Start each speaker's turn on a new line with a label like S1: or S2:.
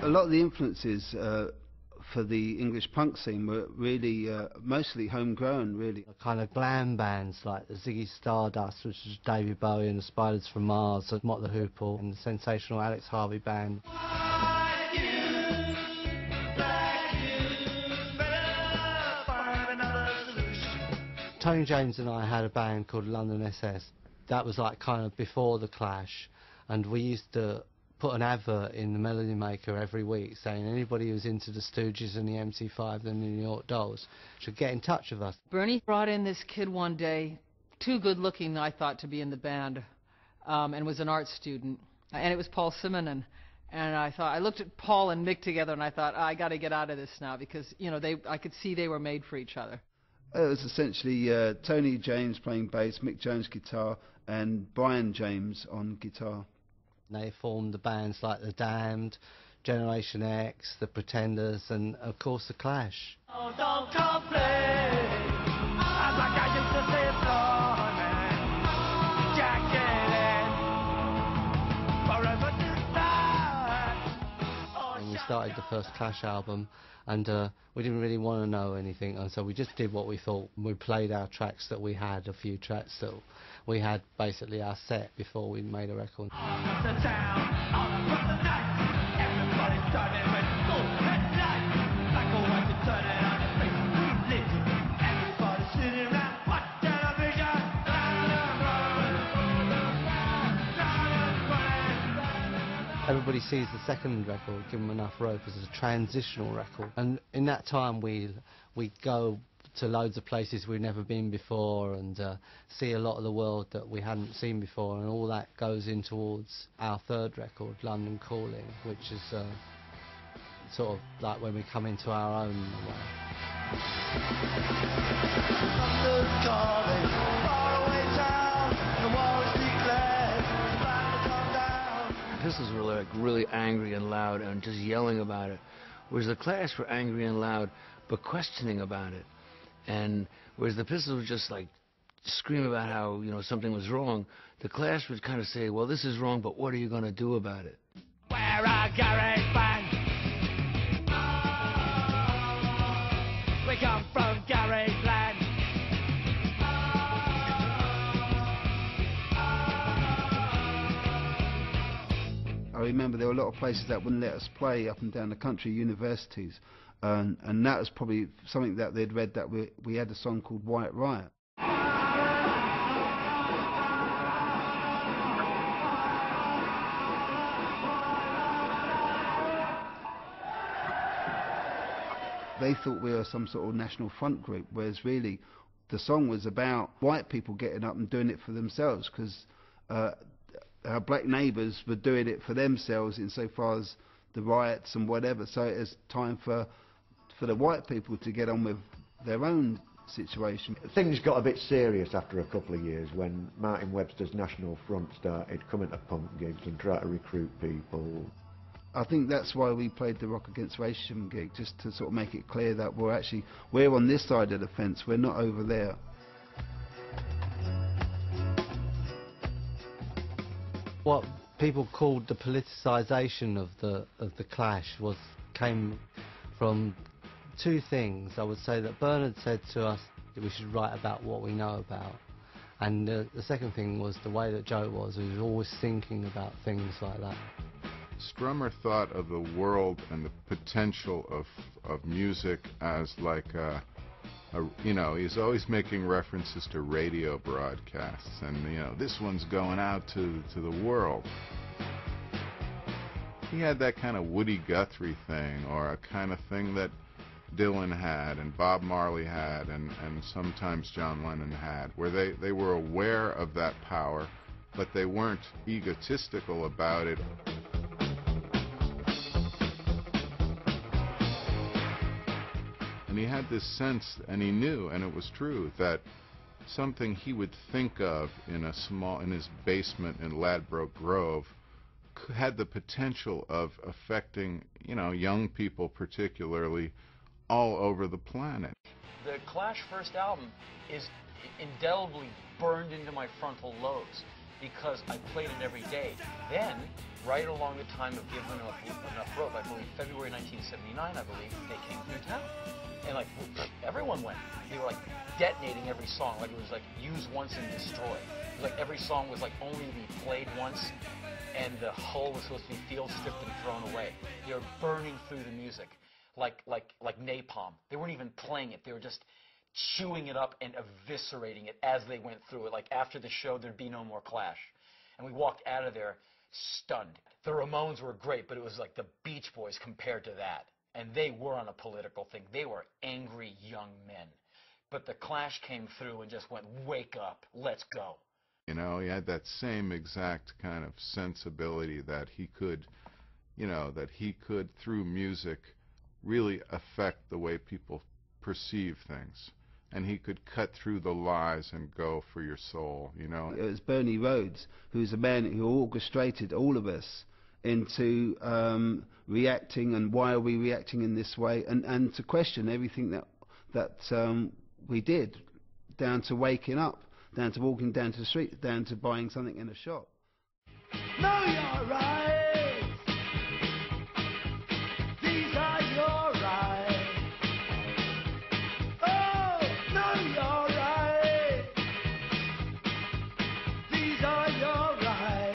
S1: A lot of the influences for the English punk scene were really mostly homegrown, really.
S2: Kind of glam bands like the Ziggy Stardust, which was David Bowie, and the Spiders from Mars, and Mott the Hoople, and the sensational Alex Harvey Band. Tony James and I had a band called London SS. That was like kind of before the Clash, and we used to put an advert in the Melody Maker every week saying anybody who's into the Stooges and the MC5 and the New York Dolls should get in touch with us.
S3: Bernie brought in this kid one day, too good looking, I thought, to be in the band, and was an art student, and it was Paul Simonon. And I looked at Paul and Mick together, and I thought, I got to get out of this now, because I could see they were made for each other.
S1: It was essentially Tony James playing bass, Mick Jones guitar, and Brian James on guitar.
S2: They formed the bands like The Damned, Generation X, The Pretenders, and of course The Clash.
S4: Oh, don't complain. I'm like I used to live on, Jack and forever to die.
S2: And we started the first Clash album, and we didn't really want to know anything, and so we just did what we thought. We played our tracks that we had, a few tracks that we had, basically our set before we made a record. Everybody sees the second record, Give 'Em Enough Rope, as a transitional record, and in that time we go to loads of places we've never been before, and see a lot of the world that we hadn't seen before, and all that goes in towards our third record, London Calling, which is sort of like when we come into our own way.
S4: London calling, faraway town, the war is declared, it's bound to come down.
S5: Pistols were like really angry and loud and just yelling about it, whereas the Clash were angry and loud but questioning about it. And whereas the Pistols would just like scream about how something was wrong, the Clash would kind of say, well, this is wrong, but what are you going to do about it?
S4: We're a garage band. We come from garage land.
S1: I remember there were a lot of places that wouldn't let us play up and down the country, universities, and that was probably something that they'd read, that we had a song called White Riot. They thought we were some sort of National Front group, whereas really the song was about white people getting up and doing it for themselves, because our black neighbours were doing it for themselves insofar as the riots and whatever, so it was time for the white people to get on with their own situation.
S6: Things got a bit serious after a couple of years when Martin Webster's National Front started coming to punk gigs and trying to recruit people.
S1: I think that's why we played the Rock Against Racism gig, just to sort of make it clear that we're on this side of the fence, we're not over there.
S2: What people called the politicisation of the Clash came from two things. I would say that Bernard said to us that we should write about what we know about, and the second thing was the way that Joe was. He was always thinking about things like that.
S7: Strummer thought of the world and the potential of music as like he's always making references to radio broadcasts, and this one's going out to the world. He had that kind of Woody Guthrie thing, or a kind of thing that Dylan had and Bob Marley had and sometimes John Lennon had, where they were aware of that power, but they weren't egotistical about it. And he had this sense, and he knew, and it was true, that something he would think of in his basement in Ladbroke Grove had the potential of affecting, young people particularly, all over the planet.
S8: The Clash first album is indelibly burned into my frontal lobes. because I played it every day. Then, right along the time of Give Enough Rope, I believe February 1979, I believe, they came through town. And like, everyone went. They were like detonating every song, like it was like use once and destroy. It was like every song was like only to be played once, and the hull was supposed to be field stripped and thrown away. They were burning through the music like napalm. They weren't even playing it. They were just chewing it up and eviscerating it as they went through it. Like after the show, there'd be no more Clash. And we walked out of there stunned. The Ramones were great, but it was like the Beach Boys compared to that. And they were on a political thing. They were angry young men. But the Clash came through and just went, wake up, let's go.
S7: You know, he had that same exact kind of sensibility that he could, you know, that he could, through music, really affect the way people perceive things. And he could cut through the lies and go for your soul, you know.
S1: It was Bernie Rhodes, who's a man who orchestrated all of us into reacting, and why are we reacting in this way, and to question everything that we did, down to waking up, down to walking down to the street, down to buying something in a shop.
S4: No, you're right.